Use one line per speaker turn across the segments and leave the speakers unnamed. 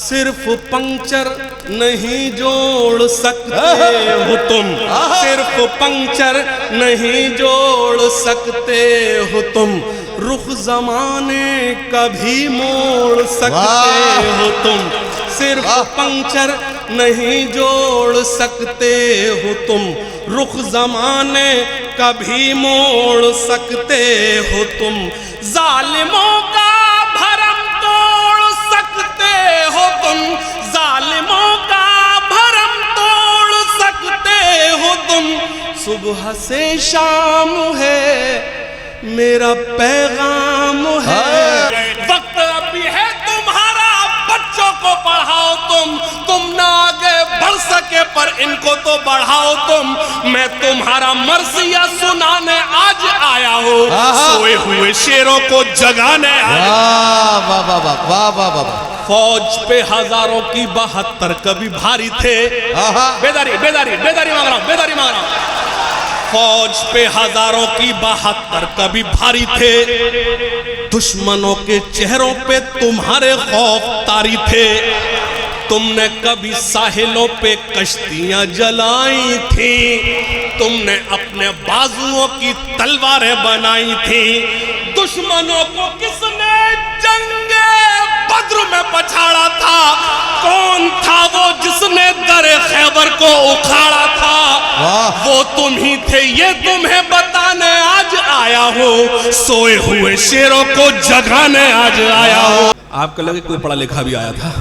सिर्फ पंक्चर नहीं जोड़ सकते हो तुम, सिर्फ पंक्चर नहीं जोड़ सकते हो तुम, रुख जमाने कभी मोड़ सकते हो तुम, सिर्फ पंक्चर नहीं जोड़ सकते हो तुम, रुख जमाने कभी मोड़ सकते हो तुम, जालिमों का भरम तोड़ सकते हो तुम, जालिमों का भरम तोड़ सकते हो तुम, सुबह से शाम है मेरा पैगाम है, वक्त अभी है तुम्हारा, बच्चों को पढ़ाओ तुम ना आगे बढ़ सके पर इनको तो बढ़ाओ तुम, मैं तुम्हारा मर्सिया सुनाने आज आया हूँ, सोए हुए शेरों को जगाने आया।
वाह वाह वाह वाह वाह वाह।
फौज पे हजारों की 72 कभी भारी थे, बेदारी बेदारी बेदारी मांग रहा हूं, बेदारी मांग रहा हूं। फौज पे हजारों की 72 कभी भारी थे, दुश्मनों के चेहरों पे तुम्हारे खौफ तारी थे, तुमने कभी साहिलों पे कश्तियां जलाई थी, तुमने अपने बाजुओं की तलवारें बनाई थी, दुश्मनों को किसने जंगे बद्र में पछाड़ा था, कौन था वो जिसने दरे खैबर को उखाड़ा था, वो तुम ही थे ये तुम्हें बताने आज आया हूँ, सोए हुए शेरों को जगाने आज आया हूँ। आपको लगे कोई पढ़ा लिखा भी आया था,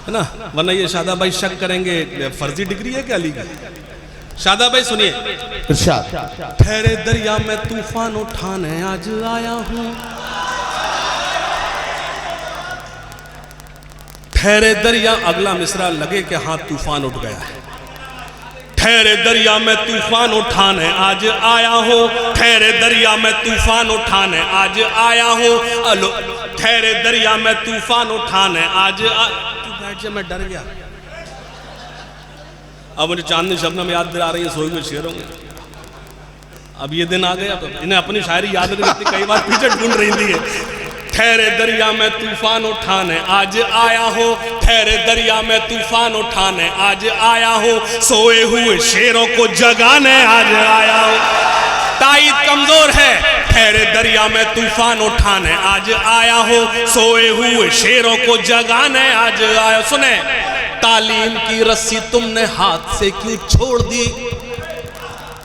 है ना, वरना ये शादा भाई शक करेंगे फर्जी डिग्री है क्या ली गई। शादा भाई सुनिए, ठहरे दरिया में तूफान उठाने आज आया हूँ, ठहरे दरिया, अगला मिसरा लगे कि हाँ तूफान उठ गया है, ठहरे दरिया में तूफान उठाने आज आया हूँ, ठहरे दरिया में तूफान उठाने आज आया हूँ, अलो ठहरे दरिया में तूफान उठाने आज बैठ जा, मैं डर गया। अब मुझे चांदनी शबनम याद दिला रही है सोए हुए शेरों में, अब ये दिन आ गया, तो इन्हें अपनी शायरी याद नहीं रहती, कई बार पीछे ढूंढ रही है। ठहरे दरिया में तूफान उठाने आज आया हूँ, ठहरे दरिया में तूफान उठाने आज आया हूँ, सोए हुए शेरों को जगाने आज आया हूँ, ताईद कमजोर है, ठहरे दरिया में तूफान उठाने आज आया हूँ, सोए हुए शेरों को जगाने आज आया। सुने, तालीम की रस्सी तुमने हाथ से क्यों छोड़ दी,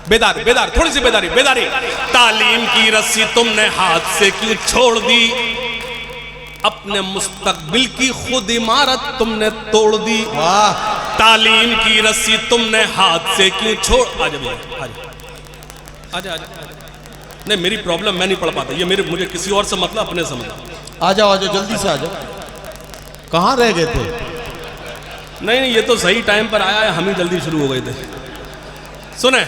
बेदारी बेदारी थोड़ी सी बेदारी बेदारी, तालीम की रस्सी तुमने हाथ से क्यों छोड़ दी, अपने मुस्तकबिल की खुद इमारत तुमने तोड़ दी, तालीम की रस्सी तुमने हाथ से क्यों छोड़। आजा आजा, नहीं मेरी प्रॉब्लम मैं नहीं पढ़ पाता, ये मेरे मुझे किसी और से मतलब, अपने से मतलब।
आ जाओ जल्दी से आ जाओ, कहाँ रह गए थे।
नहीं ये तो सही टाइम पर आया है, हम ही जल्दी शुरू हो गए थे। सुने,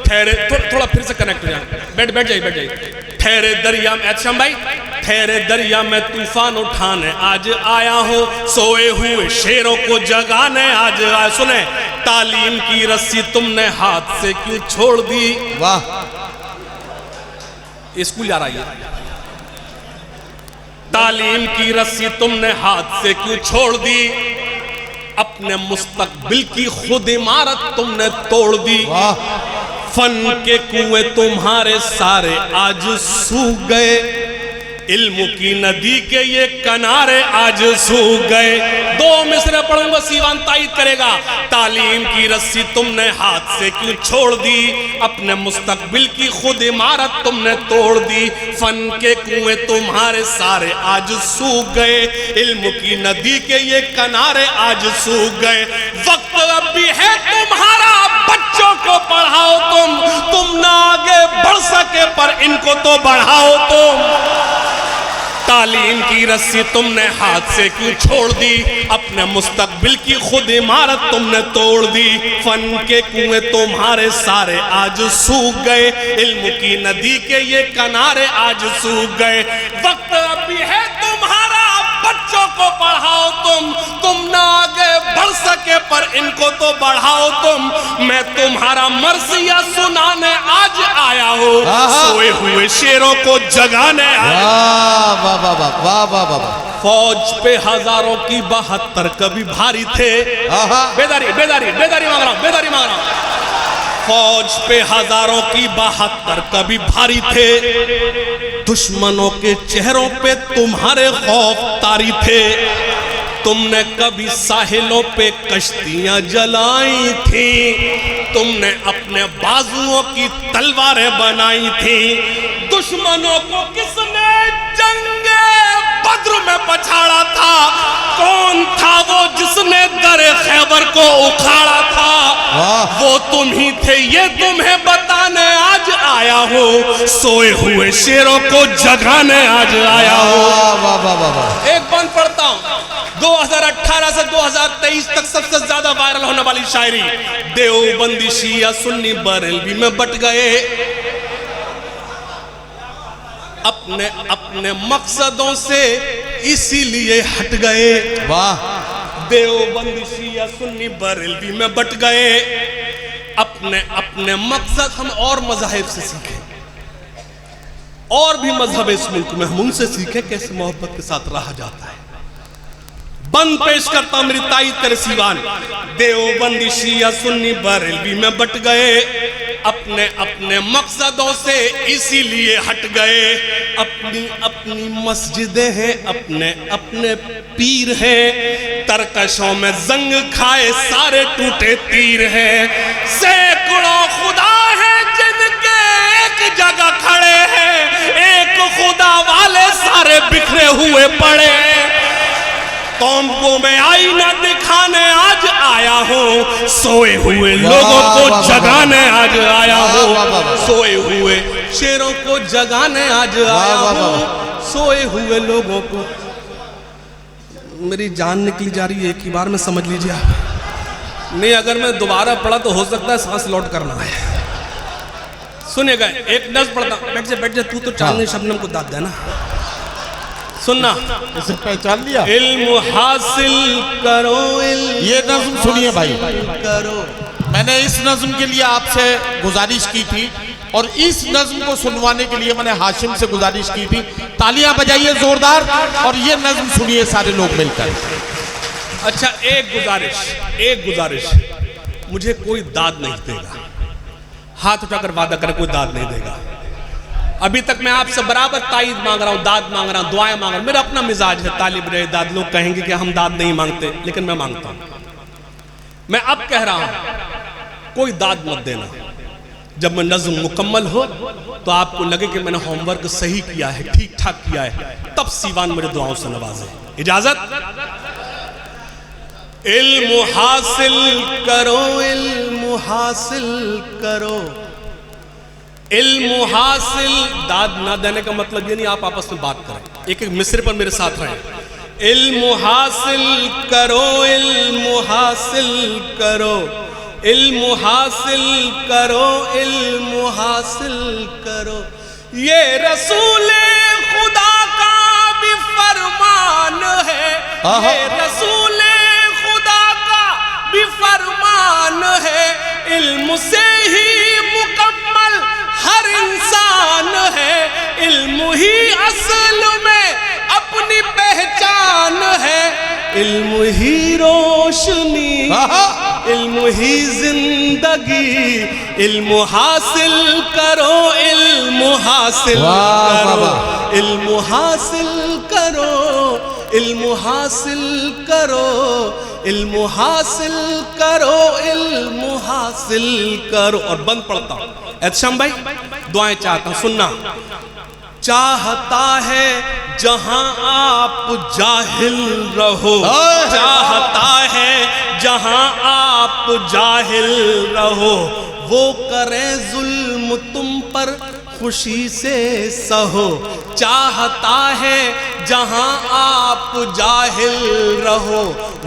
ठहरे थोड़ा फिर से कनेक्ट हो जाए, बैठ जाइए। ठहरे दरिया में, अच्छा भाई, ठहरे दरिया में तूफान उठाने आज आया हूँ, सोए हुए शेरों को जगाने आज आया। सुने, तालीम की रस्सी तुमने हाथ से क्यों छोड़ दी।
वाह,
स्कूल जा रहा है। तालीम की रस्सी तुमने हाथ से क्यों छोड़ दी, अपने मुस्तकबिल की खुद इमारत तुमने तोड़ दी, फन के कुएं तुम्हारे सारे आज सूख गए, इल्म की नदी के ये किनारे आज सूख गए। दो मिसरे पढ़ूंगा, सीवान तायद करेगा। तालीम की रस्सी तुमने हाथ से क्यों छोड़ दी, अपने मुस्तकबिल की खुद इमारत तुमने तोड़ दी, फन के कुएं तुम्हारे सारे आज सूख गए, इल्म की नदी के ये किनारे आज सूख गए। वक्त अब भी है तुम्हारा, बच्चों को पढ़ाओ तुम ना आगे बढ़ सके पर इनको तो बढ़ाओ तुम। तालीम की रस्सी तुमने हाथ से क्यों छोड़ दी, अपने मुस्तकबिल की खुद इमारत तुमने तोड़ दी, फन के कुएं तुम्हारे सारे आज सूख गए, इल्म की नदी के ये किनारे आज सूख गए। वक्त अब भी है तुम्हारा, बच्चों को पढ़ाओ तुम ना आगे बढ़ सके पर इनको तो बढ़ाओ तुम। मैं तुम्हारा मर्सिया सुनाने आज आया हूँ, सोए हुए शेरों को जगाने आया।
वाह वाह वाह वाह वाह वाह।
फौज पे हजारों की 72 कभी भारी थे। बेदारी बेदारी बेदारी मांग रहा हूं, बेदारी मांग रहा हूं। फौज पे हजारों की 72 कभी भारी थे, दुश्मनों के चेहरों पे तुम्हारे खौफ तारी थे। तुमने कभी साहिलों पे कश्तियां जलाई थी, तुमने अपने बाजुओं की तलवारें बनाई थी। दुश्मनों को किसने जंगे बद्र में पछाड़ा था? कौन था वो जिसने दरे खैबर को उखाड़ा था? वो तुम ही थे, ये तुम्हें बताने आज आया हूँ। सोए हुए शेरों को जगाने आज आया हूँ। एक बंद पढ़ता हूँ। 2018 से 2023 तक सबसे ज्यादा वायरल होने वाली शायरी। देवबंदी शिया सुन्नी बरेलवी में बट गए, अपने अपने मकसदों से इसीलिए हट गए।
वाह।
देवबंदी शिया सुन्नी बरेलवी में बट गए, अपने अपने मकसद। हम और मज़ाहिब से सीखें, और भी मजहब इस मुल्क में, हम उनसे सीखें कैसे मोहब्बत के साथ रहा जाता है। बंद पेश करता मेरी ताई तेरे सीवान। देवबंदी शिया सुन्नी बरेलवी में बट गए, अपने अपने मकसदों से इसीलिए हट गए। अपनी अपनी मस्जिदें हैं, अपने अपने पीर हैं, तरकशों में जंग खाए सारे टूटे तीर हैं। सैकड़ों खुदा हैं जिनके एक जगह खड़े हैं, एक खुदा वाले सारे बिखरे हुए पड़े हैं। कौम को मैं आईना दिखाने आज आया हूँ, सोए हुए लोगों को जगाने आज आया हूँ। सोए हुए शेरों को जगाने आज आया हूँ, सोए हुए लोगों को। मेरी जान निकली जा रही है, एक ही बार में समझ लीजिए आप। नहीं, अगर मैं दोबारा पढ़ा तो हो सकता है सांस लौट करना है। सुनिएगा, एक नज़्म पढ़ता। बैठ जा तू तो चांदनी शबनम को दाद देना। सुनना,
इसे पहचान लिया।
इल्म हासिल करो,
ये नज़्म सुनिए भाई।
करो।
मैंने इस नज़्म के लिए आपसे गुजारिश की थी, और इस नज़्म को सुनवाने के लिए मैंने हाशिम से गुजारिश की थी। तालियां बजाइए जोरदार, और ये नज़्म सुनिए सारे लोग मिलकर।
अच्छा, एक गुजारिश, मुझे कोई दाद नहीं देगा। हाथ उठाकर वादा करे, कोई दाद नहीं देगा। अभी तक मैं आपसे बराबर ताईद मांग रहा हूँ, दाद मांग रहा हूँ, दुआएं मांग रहा हूँ। मेरा अपना मिजाज है तालिब रहे दाद। लोग कहेंगे कि हम दाद नहीं मांगते, लेकिन मैं मांगता हूँ। मैं अब कह रहा हूँ, कोई दाद मत देना। जब मैं नज़्म मुकम्मल हो तो आपको लगे कि मैंने होमवर्क सही किया है, ठीक ठाक किया है, तब सीवान मेरे दुआओं से नवाजे। इजाजत। इल्म हासिल करो, इल्म हासिल करो। इल्म हासिल, दाद ना देने का मतलब ये नहीं आप आपस में बात करें, एक एक मिसरे पर मेरे साथ रहें। इल्म हासिल करो, इल्म हासिल करो, इल्म हासिल करो, इल्म हासिल करो। ये रसूल खुदा का भी फरमान है, ये रसूल खुदा का भी फरमान है। इल्म से ही मुकम्मल हर इंसान है, इल्म ही असल में अपनी पहचान है। इल्म ही रोशनी, इल्म ही जिंदगी। इल्म हासिल करो, इल्म हासिल करो, इल्म हासिल करो, इल्म हासिल करो, इल्म हासिल करो, इल्म हासिल करो। और बंद पढ़ता हूं। एहतशाम भाई, दुआएं चाहता हूं, सुनना। चाहता है जहां आप जाहिल रहो, चाहता है जहां आप जाहिल रहो। वो करे जुल्म तुम पर खुशी से सहो। चाहता है जहां आप जाहिल रहो,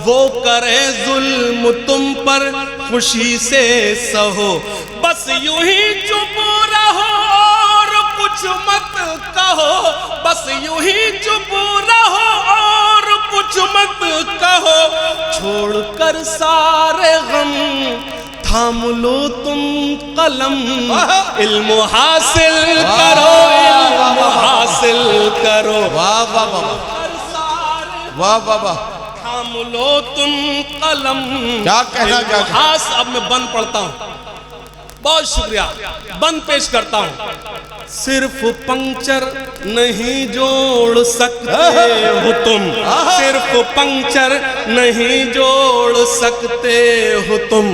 वो करे जुल्म तुम पर खुशी से सहो। बस यूं ही चुप रहो और कुछ मत कहो, बस यूं ही चुप रहो और कुछ मत कहो। छोड़कर सारे गम थाम लो तुम कलम। इल्म हासिल करो, इल्म हासिल करो।
वाह वाह वाह। वाह वाह वाह,
थाम लो तुम कलम।
क्या कहना, क्या
हास अब मैं बंद पढ़ता हूँ, बहुत शुक्रिया, बंद पेश करता हूँ। सिर्फ पंक्चर नहीं जोड़ सकते हो तुम, सिर्फ पंक्चर नहीं जोड़ सकते हो तुम,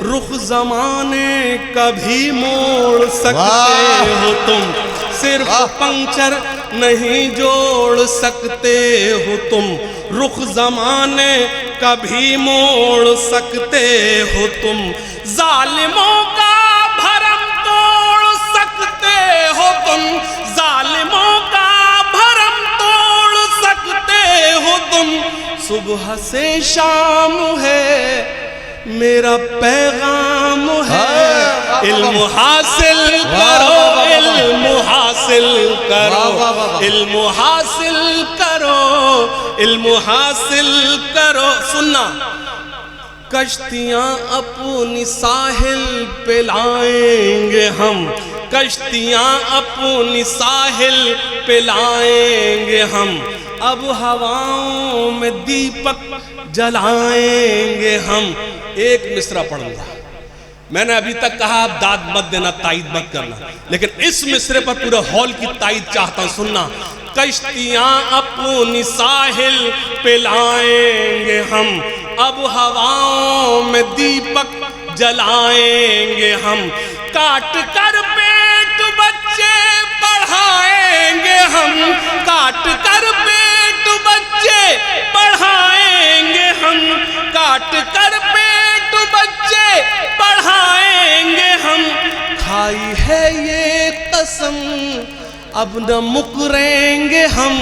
रुख जमाने का भी मोड़ सकते हो तुम, सिर्फ पंक्चर नहीं जोड़ सकते हो तुम, रुख जमाने का भी मोड़ सकते हो तुम, जालिमों का भरम तोड़ सकते हो तुम, जालिमों का भरम तोड़ सकते हो तुम, सुबह से शाम है मेरा पैगाम है, इल्म हासिल करो, इल्म हासिल करो, इल्म हासिल करो, इल्म हासिल करो। सुनना, कश्तियाँ अपनी साहिल पे लाएंगे हम, कश्तियाँ अपनी साहिल पे लाएंगे हम, अब हवाओं में दीपक जलाएंगे हम। एक मिसरा पढ़ूंगा, मैंने अभी तक कहा आप दाद मत देना, ताईद मत करना, लेकिन इस मिसरे पर पूरे हॉल की ताईद चाहता हूं। सुनना, कश्तियां अपनी साहिल पे लाएंगे हम, अब हवाओं में दीपक जलाएंगे हम, काट कर पेट बच्चे पढ़ाएंगे हम, काट कर पेट बच्चे पढ़ाएंगे हम, काट कर पेट बच्चे पढ़ाएंगे हम, खाई है ये कसम अब न मुकरेंगे हम,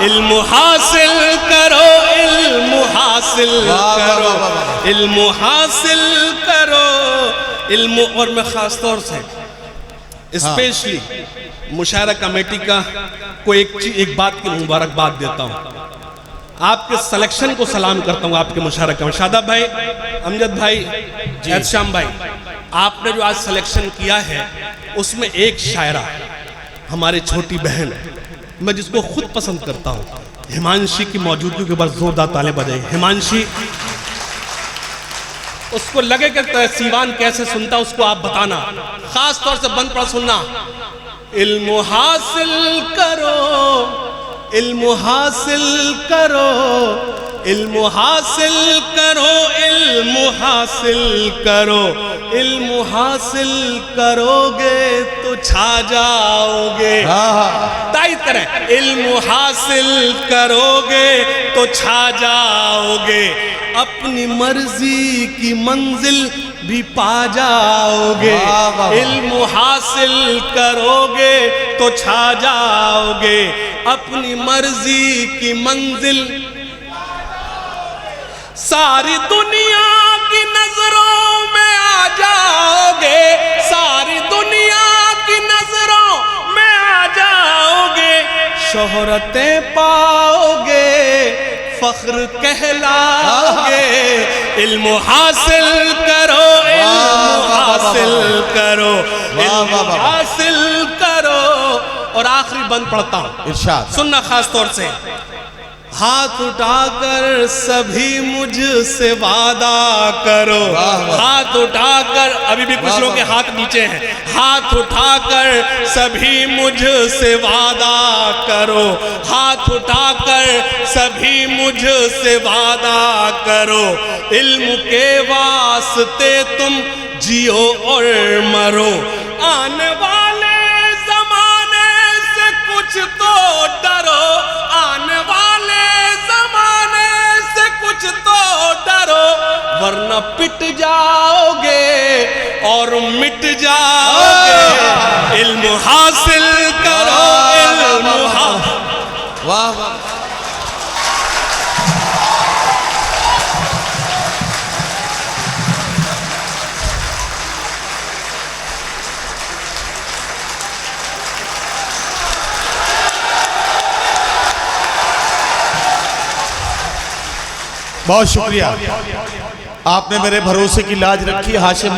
इल्म हासिल करो, इल्म हासिल करो, इल्म हासिल करो, इल्म। और मैं खास तौर से स्पेशली मुशायरा कमेटी का को एक बात की मुबारकबाद देता हूँ, आपके सिलेक्शन को सलाम करता हूँ, आपके मुशायरा कमेटी, शादाब भाई, अमजद भाई, एहतशाम भाई, आपने जो आज सिलेक्शन किया है उसमें एक शायरा हमारी छोटी बहन, मैं जिसको खुद पसंद करता हूँ, हिमांशी की मौजूदगी के बाद जोरदार ताले बजाए। हिमांशी, उसको लगे कि सीवान कैसे सुनता उसको आप बताना, खास तौर से बंद पढ़ सुनना। इल्म हासिल करो, इल्म हासिल करो, इल्म हासिल करो, इल्म हासिल करो, इल्म हासिल करोगे तो छा जाओगे। ताईद करें, इल्म हासिल करोगे तो छा जाओगे, अपनी मर्जी की मंजिल भी पा जाओगे, इल्म हासिल करोगे तो छा जाओगे, अपनी मर्जी की मंजिल। सारी दुनिया की नजरों में आ जाओगे, सारी दुनिया की नजरों में आ जाओगे, शोहरतें पाओगे, फख्र कहलाओगे, इल्म हासिल करो, इल्म हासिल करो, इल्म हासिल करो। और आखिरी बंद पढ़ता हूं, इरशाद सुनना खास तौर से। हाथ उठाकर सभी मुझसे वादा करो, हाथ उठाकर, अभी भी कुछ लोगों के हाथ नीचे हैं, हाथ उठाकर सभी मुझसे वादा करो, हाथ उठाकर सभी मुझसे वादा करो, इल्म के वास्ते तुम जियो और मरो, आने वाले जमाने से कुछ तो डरो, आने वाले जमाने से कुछ तो डरो, वरना पिट जाओगे और मिट जाओगे, इल्म हासिल करो, इल्म हासिल।
वाह वाह, बहुत शुक्रिया, आपने मेरे भरोसे की लाज रखी। हाशिम